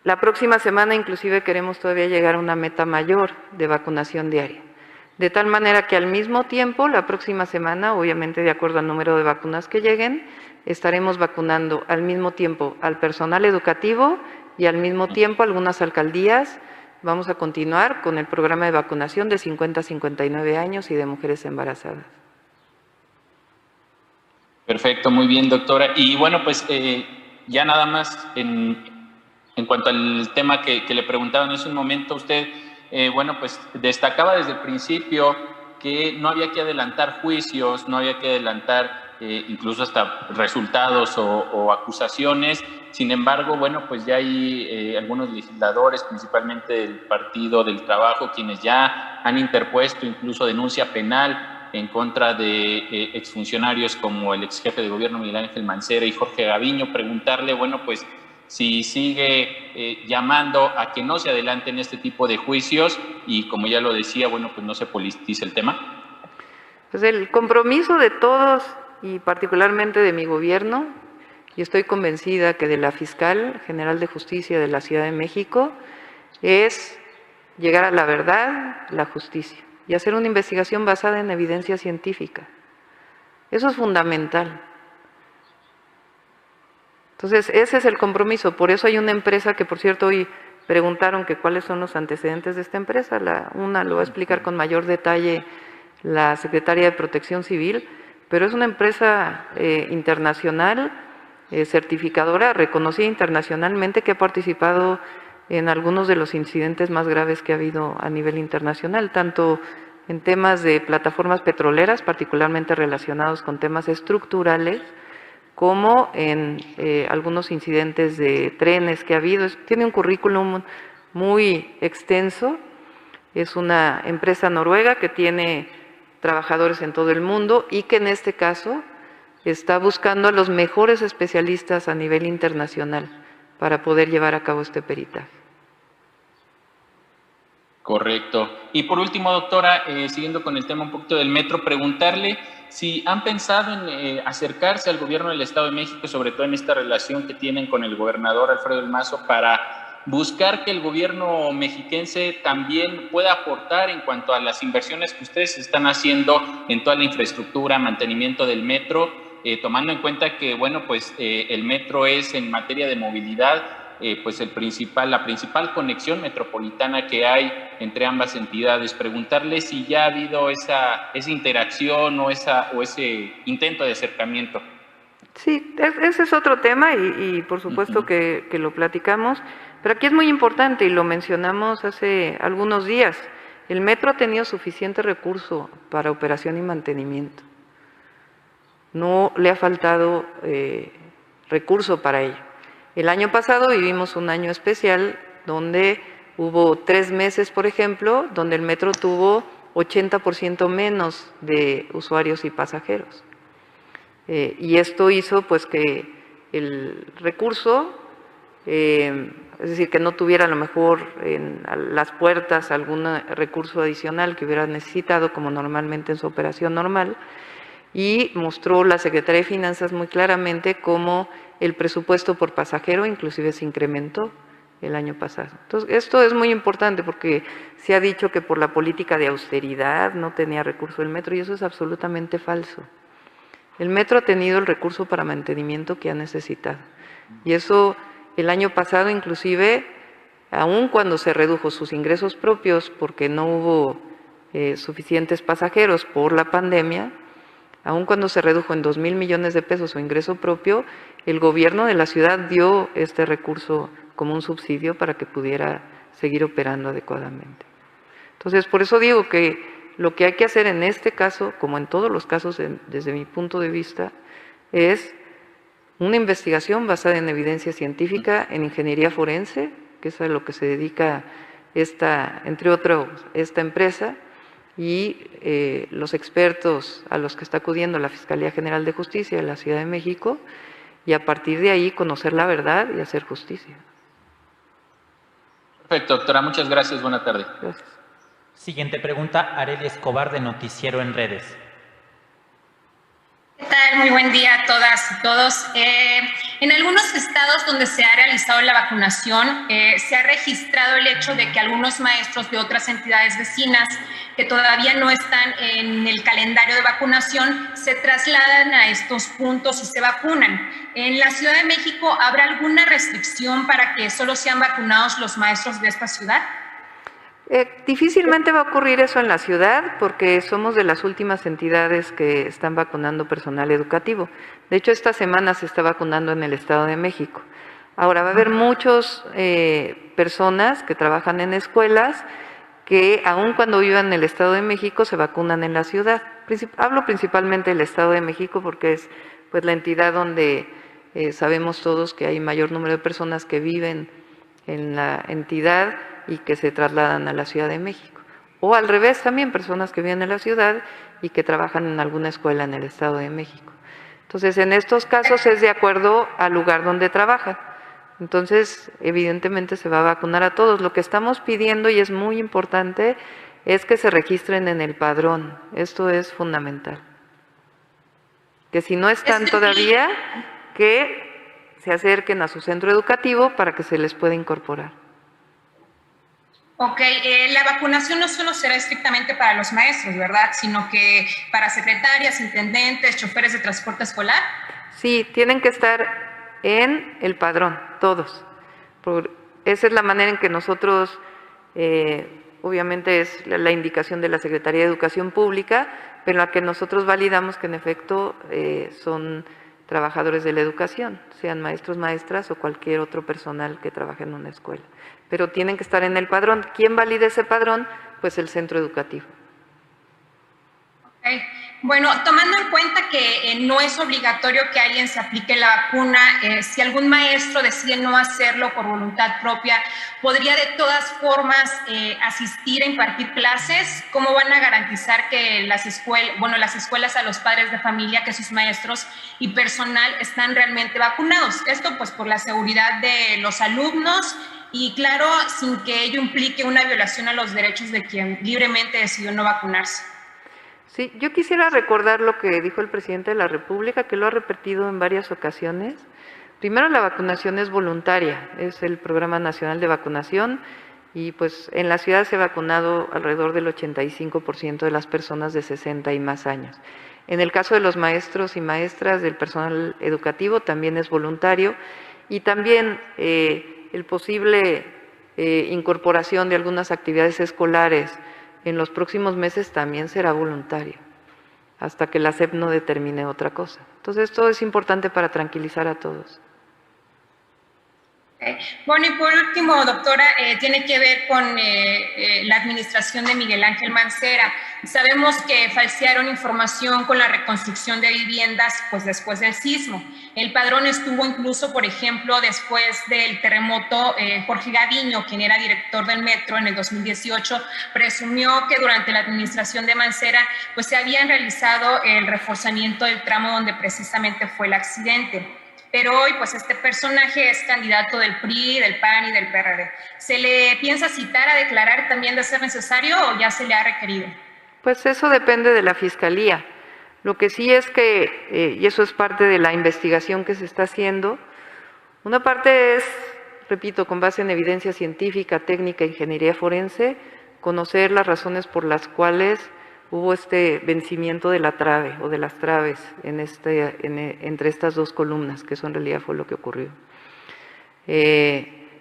Speaker 1: La próxima semana inclusive queremos todavía llegar a una meta mayor de vacunación diaria. De tal manera que al mismo tiempo, la próxima semana, obviamente de acuerdo al número de vacunas que lleguen, estaremos vacunando al mismo tiempo al personal educativo y al mismo tiempo algunas alcaldías. Vamos a continuar con el programa de vacunación de 50 a 59 años y de mujeres embarazadas.
Speaker 7: Perfecto, muy bien, doctora. Y bueno, pues ya nada más en cuanto al tema que le preguntaban hace un momento, usted, bueno, pues destacaba desde el principio que no había que adelantar juicios, no había que adelantar incluso hasta resultados o acusaciones. Sin embargo, bueno, pues ya hay algunos legisladores, principalmente del Partido del Trabajo, quienes ya han interpuesto incluso denuncia penal en contra de exfuncionarios como el exjefe de gobierno Miguel Ángel Mancera y Jorge Gaviño. Preguntarle, bueno, pues si sigue llamando a que no se adelanten este tipo de juicios y, como ya lo decía, bueno, pues no se politice el tema.
Speaker 1: Pues el compromiso de todos y particularmente de mi gobierno, y estoy convencida que de la Fiscal General de Justicia de la Ciudad de México, es llegar a la verdad, la justicia, y hacer una investigación basada en evidencia científica. Eso es fundamental. Entonces, ese es el compromiso. Por eso hay una empresa que, por cierto, hoy preguntaron que cuáles son los antecedentes de esta empresa. Una lo va a explicar con mayor detalle la Secretaria de Protección Civil, pero es una empresa internacional, certificadora, reconocida internacionalmente, que ha participado en algunos de los incidentes más graves que ha habido a nivel internacional, tanto en temas de plataformas petroleras, particularmente relacionados con temas estructurales, como en algunos incidentes de trenes que ha habido. Tiene un currículum muy extenso, es una empresa noruega que tiene trabajadores en todo el mundo y que en este caso está buscando a los mejores especialistas a nivel internacional para poder llevar a cabo este peritaje.
Speaker 7: Correcto. Y por último, doctora, siguiendo con el tema un poquito del metro, preguntarle si han pensado en acercarse al gobierno del Estado de México, sobre todo en esta relación que tienen con el gobernador Alfredo del Mazo, para buscar que el gobierno mexiquense también pueda aportar en cuanto a las inversiones que ustedes están haciendo en toda la infraestructura, mantenimiento del metro, tomando en cuenta que, bueno, pues el metro es en materia de movilidad pues la principal conexión metropolitana que hay entre ambas entidades. Preguntarle si ya ha habido esa interacción o ese intento de acercamiento.
Speaker 1: Sí, ese es otro tema y por supuesto que lo platicamos, pero aquí es muy importante y lo mencionamos hace algunos días. El metro ha tenido suficiente recurso para operación y mantenimiento. No le ha faltado recurso para ello. El año pasado vivimos un año especial donde hubo 3 meses, por ejemplo, donde el metro tuvo 80% menos de usuarios y pasajeros. Y esto hizo pues que el recurso, es decir, que no tuviera a lo mejor en las puertas algún recurso adicional que hubiera necesitado, como normalmente en su operación normal, y mostró la Secretaría de Finanzas muy claramente cómo el presupuesto por pasajero inclusive se incrementó el año pasado. Entonces, esto es muy importante porque se ha dicho que por la política de austeridad no tenía recurso el metro y eso es absolutamente falso. El metro ha tenido el recurso para mantenimiento que ha necesitado. Y eso el año pasado inclusive, aun cuando se redujo sus ingresos propios porque no hubo suficientes pasajeros por la pandemia, aun cuando se redujo en 2,000 millones de pesos su ingreso propio, el gobierno de la ciudad dio este recurso como un subsidio para que pudiera seguir operando adecuadamente. Entonces, por eso digo que lo que hay que hacer en este caso, como en todos los casos desde mi punto de vista, es una investigación basada en evidencia científica, en ingeniería forense, que es a lo que se dedica entre otros, esta empresa, y los expertos a los que está acudiendo la Fiscalía General de Justicia de la Ciudad de México, y a partir de ahí conocer la verdad y hacer justicia.
Speaker 7: Perfecto, doctora. Muchas gracias. Buena tarde.
Speaker 1: Gracias.
Speaker 4: Siguiente pregunta, Arely Escobar, de Noticiero en Redes.
Speaker 8: ¿Qué tal? Muy buen día a todas y todos. En algunos estados donde se ha realizado la vacunación, se ha registrado el hecho de que algunos maestros de otras entidades vecinas que todavía no están en el calendario de vacunación se trasladan a estos puntos y se vacunan. ¿En la Ciudad de México habrá alguna restricción para que solo sean vacunados los maestros de esta ciudad?
Speaker 1: Difícilmente va a ocurrir eso en la ciudad porque somos de las últimas entidades que están vacunando personal educativo. De hecho, esta semana se está vacunando en el Estado de México. Ahora, va a haber muchas personas que trabajan en escuelas que aun cuando vivan en el Estado de México se vacunan en la ciudad. Hablo principalmente del Estado de México porque es pues la entidad donde sabemos todos que hay mayor número de personas que viven en la entidad y que se trasladan a la Ciudad de México. O al revés también, personas que viven en la ciudad y que trabajan en alguna escuela en el Estado de México. Entonces, en estos casos es de acuerdo al lugar donde trabajan. Entonces, evidentemente se va a vacunar a todos. Lo que estamos pidiendo, y es muy importante, es que se registren en el padrón. Esto es fundamental. Que si no están todavía, que se acerquen a su centro educativo para que se les pueda incorporar.
Speaker 8: Ok, la vacunación no solo será estrictamente para los maestros, ¿verdad? Sino que para secretarias, intendentes, choferes de transporte escolar.
Speaker 1: Sí, tienen que estar en el padrón, todos. Esa es la manera en que nosotros, obviamente es la indicación de la Secretaría de Educación Pública, pero la que nosotros validamos que en efecto son trabajadores de la educación, sean maestros, maestras o cualquier otro personal que trabaje en una escuela. Pero tienen que estar en el padrón. ¿Quién valida ese padrón? Pues el centro educativo.
Speaker 8: Okay. Bueno, tomando en cuenta que no es obligatorio que alguien se aplique la vacuna, si algún maestro decide no hacerlo por voluntad propia, ¿podría de todas formas asistir a impartir clases? ¿Cómo van a garantizar que las escuelas a los padres de familia, que sus maestros y personal están realmente vacunados? Esto pues por la seguridad de los alumnos y claro, sin que ello implique una violación a los derechos de quien libremente decidió no vacunarse.
Speaker 1: Sí, yo quisiera recordar lo que dijo el presidente de la República, que lo ha repetido en varias ocasiones. Primero, la vacunación es voluntaria, es el Programa Nacional de Vacunación y pues en la ciudad se ha vacunado alrededor del 85% de las personas de 60 y más años. En el caso de los maestros y maestras del personal educativo también es voluntario y también es el posible incorporación de algunas actividades escolares en los próximos meses también será voluntario, hasta que la SEP no determine otra cosa. Entonces, todo es importante para tranquilizar a todos.
Speaker 8: Bueno, y por último, doctora, tiene que ver con la administración de Miguel Ángel Mancera. Sabemos que falsearon información con la reconstrucción de viviendas pues después del sismo. El padrón estuvo incluso, por ejemplo, después del terremoto, Jorge Gaviño, quien era director del metro en el 2018, presumió que durante la administración de Mancera pues se habían realizado el reforzamiento del tramo donde precisamente fue el accidente. Pero hoy, pues este personaje es candidato del PRI, del PAN y del PRD. ¿Se le piensa citar a declarar también de ser necesario o ya se le ha requerido?
Speaker 1: Pues eso depende de la Fiscalía. Lo que sí es que, y eso es parte de la investigación que se está haciendo, una parte es, repito, con base en evidencia científica, técnica, ingeniería forense, conocer las razones por las cuales hubo este vencimiento de la trave o de las traves entre estas dos columnas, que eso en realidad fue lo que ocurrió.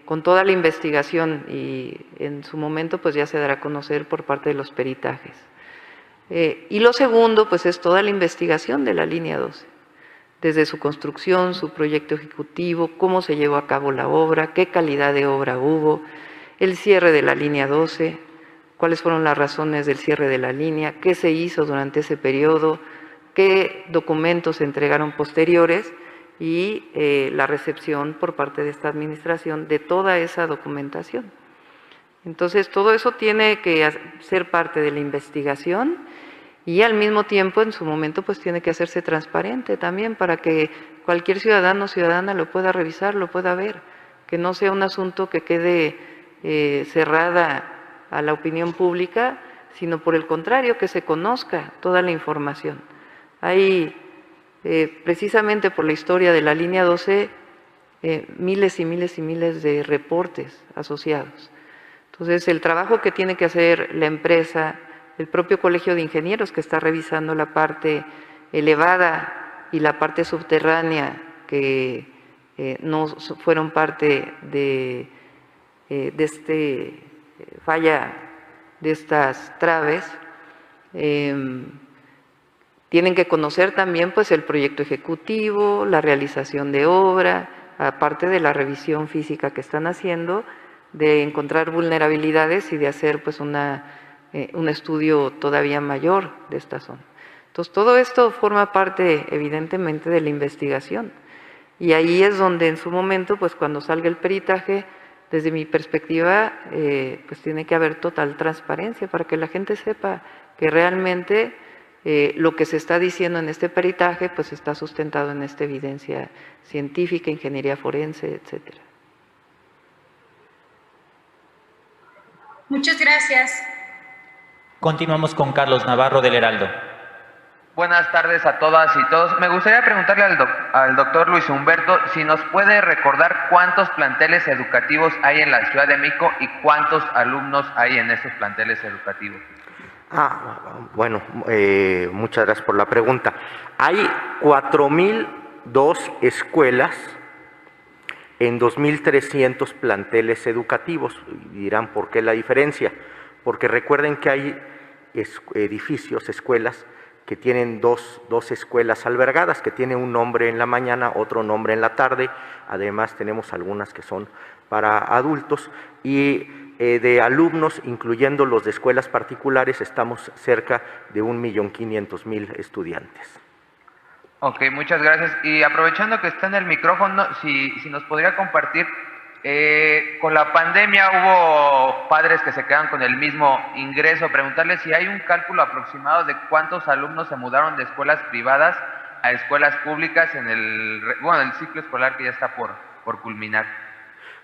Speaker 1: Con toda la investigación y en su momento pues ya se dará a conocer por parte de los peritajes. Y lo segundo pues es toda la investigación de la línea 12, desde su construcción, su proyecto ejecutivo, cómo se llevó a cabo la obra, qué calidad de obra hubo, el cierre de la línea 12, cuáles fueron las razones del cierre de la línea, qué se hizo durante ese periodo, qué documentos se entregaron posteriores y la recepción por parte de esta administración de toda esa documentación. Entonces, todo eso tiene que ser parte de la investigación y al mismo tiempo, en su momento, pues tiene que hacerse transparente también para que cualquier ciudadano o ciudadana lo pueda revisar, lo pueda ver, que no sea un asunto que quede cerrada a la opinión pública, sino por el contrario, que se conozca toda la información. Hay, precisamente por la historia de la línea 12, miles y miles y miles de reportes asociados. Entonces, el trabajo que tiene que hacer la empresa, el propio Colegio de Ingenieros que está revisando la parte elevada y la parte subterránea que no fueron parte de este falla de estas traves, tienen que conocer también pues el proyecto ejecutivo, la realización de obra, aparte de la revisión física que están haciendo, de encontrar vulnerabilidades y de hacer pues un estudio todavía mayor de esta zona. Entonces todo esto forma parte evidentemente de la investigación y ahí es donde en su momento pues cuando salga el peritaje, desde mi perspectiva, pues tiene que haber total transparencia para que la gente sepa que realmente lo que se está diciendo en este peritaje pues está sustentado en esta evidencia científica, ingeniería forense, etcétera.
Speaker 8: Muchas gracias.
Speaker 4: Continuamos con Carlos Navarro del Heraldo.
Speaker 9: Buenas tardes a todas y todos. Me gustaría preguntarle al doctor Luis Humberto si nos puede recordar cuántos planteles educativos hay en la Ciudad de México y cuántos alumnos hay en esos planteles educativos.
Speaker 2: Bueno, muchas gracias por la pregunta. Hay 4,002 escuelas en 2,300 planteles educativos. Dirán, ¿por qué la diferencia? Porque recuerden que hay edificios, escuelas, que tienen dos escuelas albergadas, que tiene un nombre en la mañana, otro nombre en la tarde. Además tenemos algunas que son para adultos y de alumnos, incluyendo los de escuelas particulares, estamos cerca de 1,500,000 estudiantes.
Speaker 9: Ok, muchas gracias. Y aprovechando que está en el micrófono, si nos podría compartir, con la pandemia hubo padres que se quedan con el mismo ingreso. Preguntarle si hay un cálculo aproximado de cuántos alumnos se mudaron de escuelas privadas a escuelas públicas en el ciclo escolar que ya está por culminar.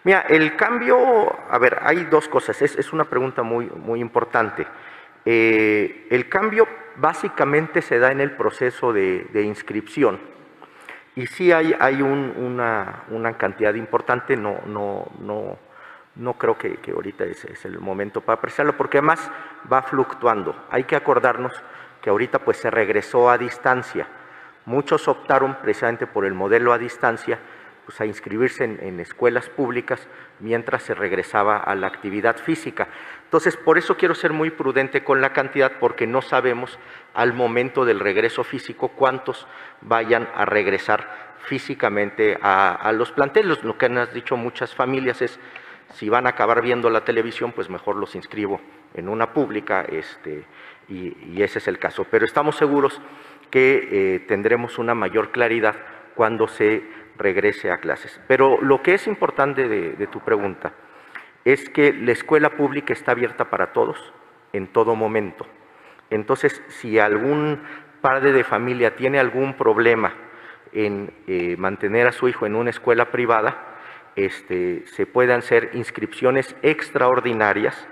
Speaker 2: Mira, el cambio, a ver, hay dos cosas, es una pregunta muy importante. El cambio básicamente se da en el proceso de inscripción. Y sí hay una cantidad importante, no creo que ahorita es el momento para apreciarlo, porque además va fluctuando. Hay que acordarnos que ahorita pues se regresó a distancia. Muchos optaron precisamente por el modelo a distancia, pues, a inscribirse en escuelas públicas mientras se regresaba a la actividad física. Entonces, por eso quiero ser muy prudente con la cantidad, porque no sabemos al momento del regreso físico cuántos vayan a regresar físicamente a los planteles. Lo que han dicho muchas familias es, si van a acabar viendo la televisión, pues mejor los inscribo en una pública, y ese es el caso. Pero estamos seguros que tendremos una mayor claridad cuando se regrese a clases. Pero lo que es importante de tu pregunta es que la escuela pública está abierta para todos en todo momento. Entonces, si algún padre de familia tiene algún problema en mantener a su hijo en una escuela privada, se pueden hacer inscripciones extraordinarias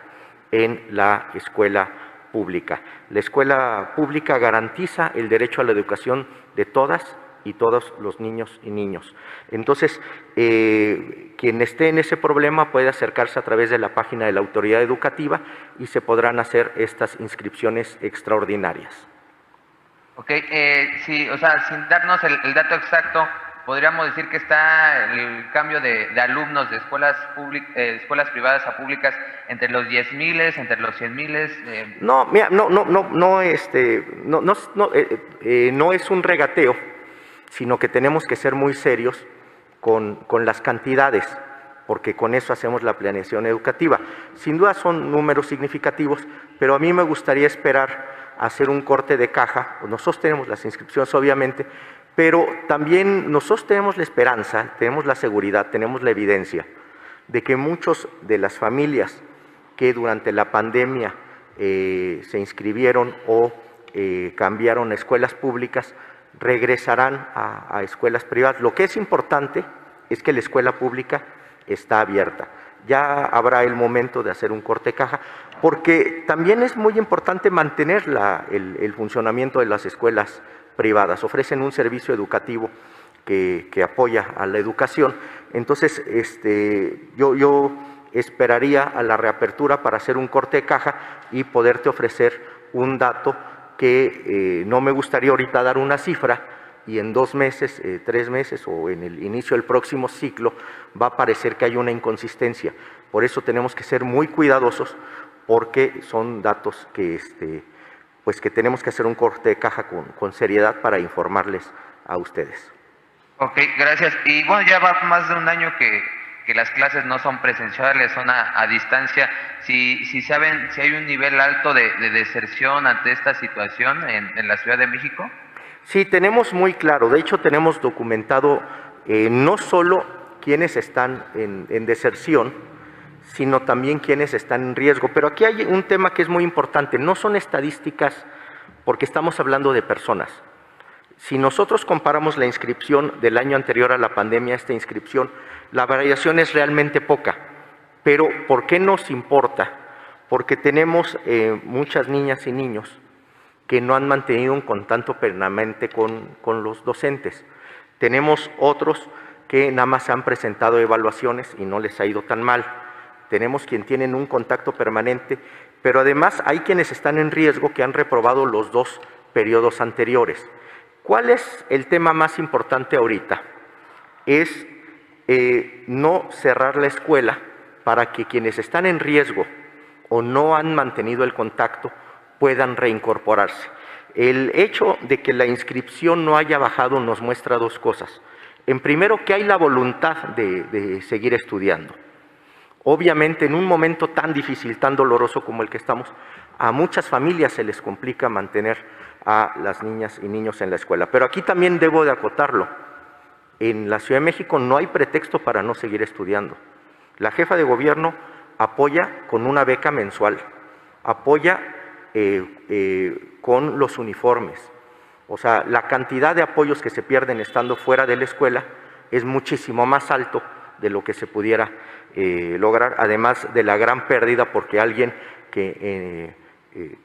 Speaker 2: en la escuela pública. La escuela pública garantiza el derecho a la educación de todas y todos los niños y niños. Entonces, quien esté en ese problema puede acercarse a través de la página de la autoridad educativa y se podrán hacer estas inscripciones extraordinarias.
Speaker 9: Ok, sí, o sea, sin darnos el dato exacto, podríamos decir que está el cambio de alumnos de escuelas privadas a públicas entre los 10,000, entre los 100,000.
Speaker 2: No, mira, no es un regateo, sino que tenemos que ser muy serios con las cantidades, porque con eso hacemos la planeación educativa. Sin duda son números significativos, pero a mí me gustaría esperar a hacer un corte de caja. Nosotros tenemos las inscripciones, obviamente, pero también nosotros tenemos la esperanza, tenemos la seguridad, tenemos la evidencia de que muchos de las familias que durante la pandemia se inscribieron o cambiaron a escuelas públicas, regresarán a escuelas privadas. Lo que es importante es que la escuela pública está abierta. Ya habrá el momento de hacer un corte de caja, porque también es muy importante mantener el funcionamiento de las escuelas privadas. Ofrecen un servicio educativo que apoya a la educación. Entonces, yo esperaría a la reapertura para hacer un corte de caja y poderte ofrecer un dato que no me gustaría ahorita dar una cifra, y en 2 meses, 3 meses o en el inicio del próximo ciclo va a parecer que hay una inconsistencia. Por eso tenemos que ser muy cuidadosos, porque son datos que, pues que tenemos que hacer un corte de caja con seriedad para informarles a ustedes.
Speaker 9: Ok, gracias. Y bueno, ya va más de un año que las clases no son presenciales, son a distancia. Si saben si hay un nivel alto de deserción ante esta situación en la Ciudad de México.
Speaker 2: Sí, tenemos muy claro. De hecho, tenemos documentado no solo quienes están en deserción, sino también quienes están en riesgo. Pero aquí hay un tema que es muy importante. No son estadísticas, porque estamos hablando de personas. Si nosotros comparamos la inscripción del año anterior a la pandemia, esta inscripción, la variación es realmente poca. Pero ¿por qué nos importa? Porque tenemos muchas niñas y niños que no han mantenido un contacto permanente con los docentes. Tenemos otros que nada más han presentado evaluaciones y no les ha ido tan mal. Tenemos quienes tienen un contacto permanente, pero además hay quienes están en riesgo que han reprobado los 2 periodos anteriores. ¿Cuál es el tema más importante ahorita? Es no cerrar la escuela para que quienes están en riesgo o no han mantenido el contacto puedan reincorporarse. El hecho de que la inscripción no haya bajado nos muestra 2 cosas. En primero, que hay la voluntad de seguir estudiando. Obviamente, en un momento tan difícil, tan doloroso como el que estamos, a muchas familias se les complica mantener a las niñas y niños en la escuela. Pero aquí también debo de acotarlo. En la Ciudad de México no hay pretexto para no seguir estudiando. La jefa de gobierno apoya con una beca mensual, apoya con los uniformes. O sea, la cantidad de apoyos que se pierden estando fuera de la escuela es muchísimo más alto de lo que se pudiera lograr, además de la gran pérdida, porque alguien que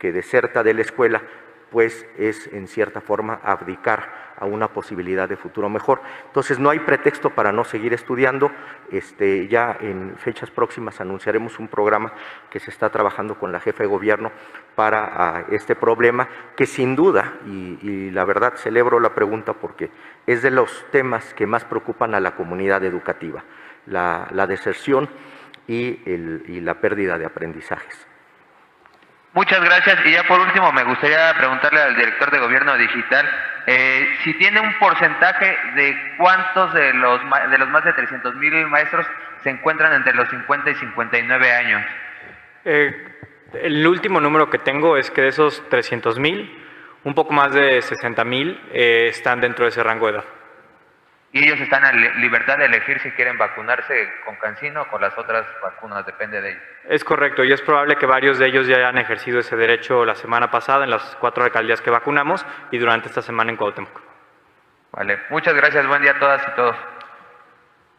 Speaker 2: deserta de la escuela pues es en cierta forma abdicar a una posibilidad de futuro mejor. Entonces no hay pretexto para no seguir estudiando. Ya en fechas próximas anunciaremos un programa que se está trabajando con la jefa de gobierno para este problema, que sin duda, y la verdad celebro la pregunta porque es de los temas que más preocupan a la comunidad educativa, la deserción y la pérdida de aprendizajes.
Speaker 9: Muchas gracias. Y ya por último me gustaría preguntarle al director de Gobierno Digital si tiene un porcentaje de cuántos de los más de 300,000 maestros se encuentran entre los 50 y 59 años.
Speaker 3: El último número que tengo es que de esos 300,000, un poco más de 60,000 están dentro de ese rango de edad.
Speaker 9: Y ellos están en libertad de elegir si quieren vacunarse con CanSino o con las otras vacunas, depende de ellos.
Speaker 3: Es correcto, y es probable que varios de ellos ya hayan ejercido ese derecho la semana pasada en las 4 alcaldías que vacunamos y durante esta semana en Cuauhtémoc.
Speaker 9: Vale, muchas gracias, buen día a todas y todos.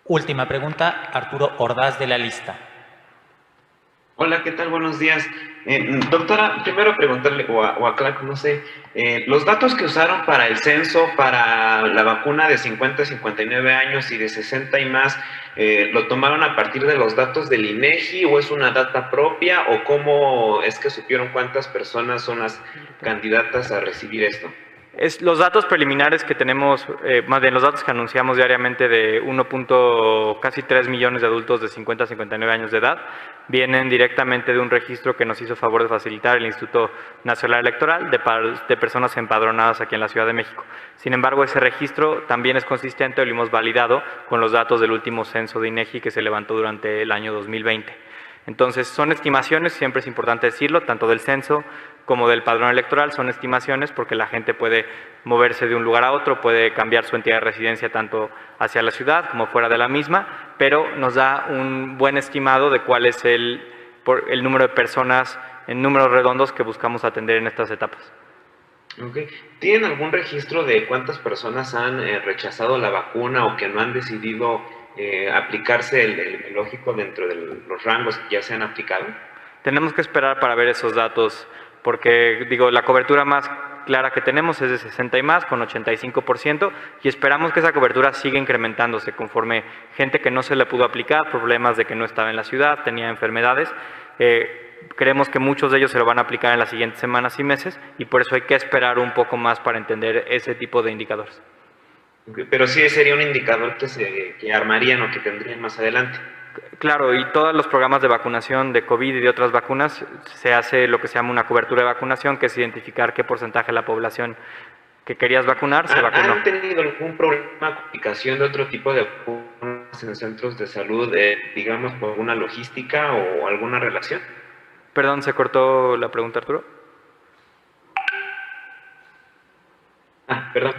Speaker 4: Última pregunta, Arturo Ordaz de La Lista.
Speaker 10: Hola, ¿qué tal? Buenos días. Doctora, primero preguntarle, o a Clark, no sé, los datos que usaron para el censo, para la vacuna de 50 a 59 años y de 60 y más, ¿lo tomaron a partir de los datos del INEGI o es una data propia o cómo es que supieron cuántas personas son las candidatas a recibir esto?
Speaker 3: Los datos preliminares que tenemos, más bien los datos que anunciamos diariamente de casi 3 millones de adultos de 50 a 59 años de edad, vienen directamente de un registro que nos hizo favor de facilitar el Instituto Nacional Electoral de personas empadronadas aquí en la Ciudad de México. Sin embargo, ese registro también es consistente o lo hemos validado con los datos del último censo de INEGI que se levantó durante el año 2020. Entonces, son estimaciones, siempre es importante decirlo, tanto del censo como del padrón electoral, son estimaciones porque la gente puede moverse de un lugar a otro, puede cambiar su entidad de residencia tanto hacia la ciudad como fuera de la misma, pero nos da un buen estimado de cuál es el número de personas en números redondos que buscamos atender en estas etapas.
Speaker 10: Okay. ¿Tienen algún registro de cuántas personas han rechazado la vacuna o que no han decidido aplicarse el biológico dentro de los rangos que ya se han aplicado?
Speaker 3: Tenemos que esperar para ver esos datos, porque la cobertura más clara que tenemos es de 60 y más, con 85%, y esperamos que esa cobertura siga incrementándose conforme gente que no se le pudo aplicar, problemas de que no estaba en la ciudad, tenía enfermedades. Creemos que muchos de ellos se lo van a aplicar en las siguientes semanas y meses, y por eso hay que esperar un poco más para entender ese tipo de indicadores.
Speaker 10: Pero sí sería un indicador que armarían o que tendrían más adelante.
Speaker 3: Claro, y todos los programas de vacunación de COVID y de otras vacunas se hace lo que se llama una cobertura de vacunación, que es identificar qué porcentaje de la población que querías vacunar se vacunó.
Speaker 10: ¿Han tenido algún problema con aplicación de otro tipo de vacunas en centros de salud, digamos, por alguna logística o alguna relación?
Speaker 3: Perdón, ¿se cortó la pregunta, Arturo?
Speaker 10: Perdón.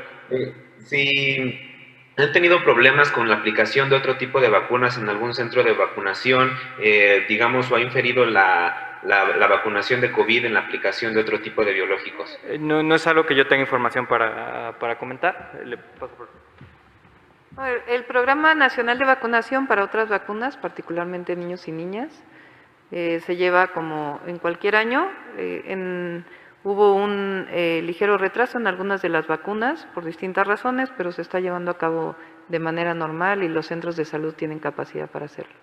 Speaker 10: Si han tenido problemas con la aplicación de otro tipo de vacunas en algún centro de vacunación, digamos, o ha inferido la vacunación de COVID en la aplicación de otro tipo de biológicos.
Speaker 3: No es algo que yo tenga información para comentar. Le paso por...
Speaker 1: El Programa Nacional de Vacunación para otras vacunas, particularmente niños y niñas, se lleva como en cualquier año. Hubo un ligero retraso en algunas de las vacunas por distintas razones, pero se está llevando a cabo de manera normal y los centros de salud tienen capacidad para hacerlo.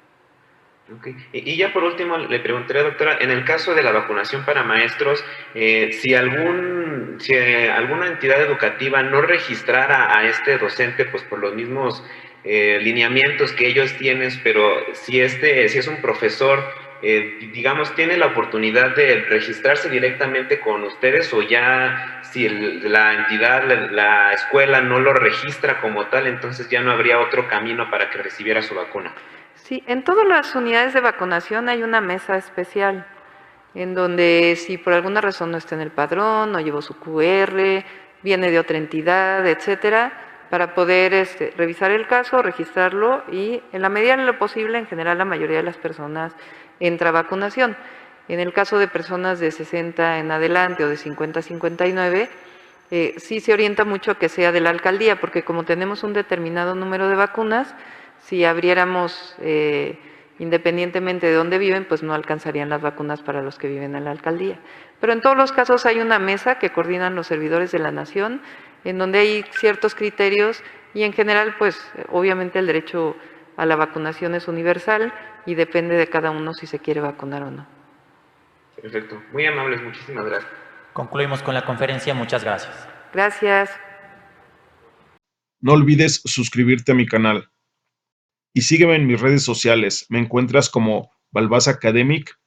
Speaker 10: Okay. Y ya por último le preguntaría, doctora, en el caso de la vacunación para maestros, si alguna entidad educativa no registrara a este docente, pues por los mismos lineamientos que ellos tienen, pero si es un profesor, digamos, ¿tiene la oportunidad de registrarse directamente con ustedes o ya si la entidad, la escuela no lo registra como tal, entonces ya no habría otro camino para que recibiera su vacuna?
Speaker 1: Sí, en todas las unidades de vacunación hay una mesa especial en donde si por alguna razón no está en el padrón, no llevó su QR, viene de otra entidad, etcétera, para poder revisar el caso, registrarlo y en la medida de lo posible, en general la mayoría de las personas entra a vacunación. En el caso de personas de 60 en adelante o de 50 a 59, sí se orienta mucho que sea de la alcaldía, porque como tenemos un determinado número de vacunas, si abriéramos independientemente de dónde viven, pues no alcanzarían las vacunas para los que viven en la alcaldía. Pero en todos los casos hay una mesa que coordinan los servidores de la nación, en donde hay ciertos criterios y en general, pues obviamente el derecho a la vacunación es universal y depende de cada uno si se quiere vacunar o no.
Speaker 10: Perfecto. Muy amables, muchísimas gracias.
Speaker 4: Concluimos con la conferencia. Muchas gracias.
Speaker 1: Gracias.
Speaker 11: No olvides suscribirte a mi canal. Y sígueme en mis redes sociales. Me encuentras como Balbás Academic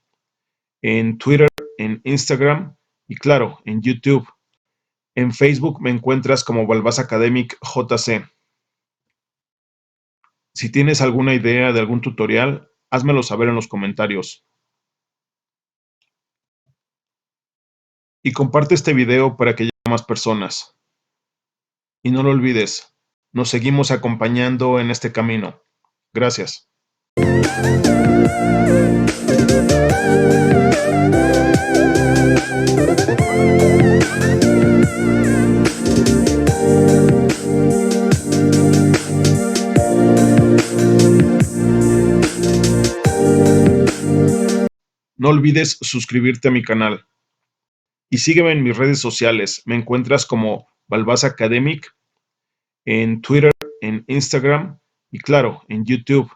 Speaker 11: en Twitter, en Instagram y claro, en YouTube. En Facebook me encuentras como Balbás Academic JC. Si tienes alguna idea de algún tutorial, házmelo saber en los comentarios. Y comparte este video para que llegue a más personas. Y no lo olvides, nos seguimos acompañando en este camino. Gracias. No olvides suscribirte a mi canal. Y sígueme en mis redes sociales. Me encuentras como Balbás Academic en Twitter, en Instagram y claro, en YouTube.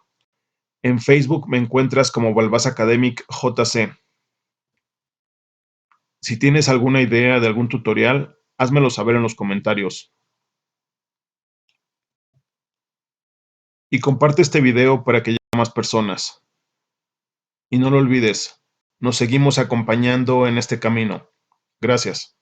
Speaker 11: En Facebook me encuentras como Balbás Academic JC. Si tienes alguna idea de algún tutorial, házmelo saber en los comentarios. Y comparte este video para que llegue a más personas. Y no lo olvides, nos seguimos acompañando en este camino. Gracias.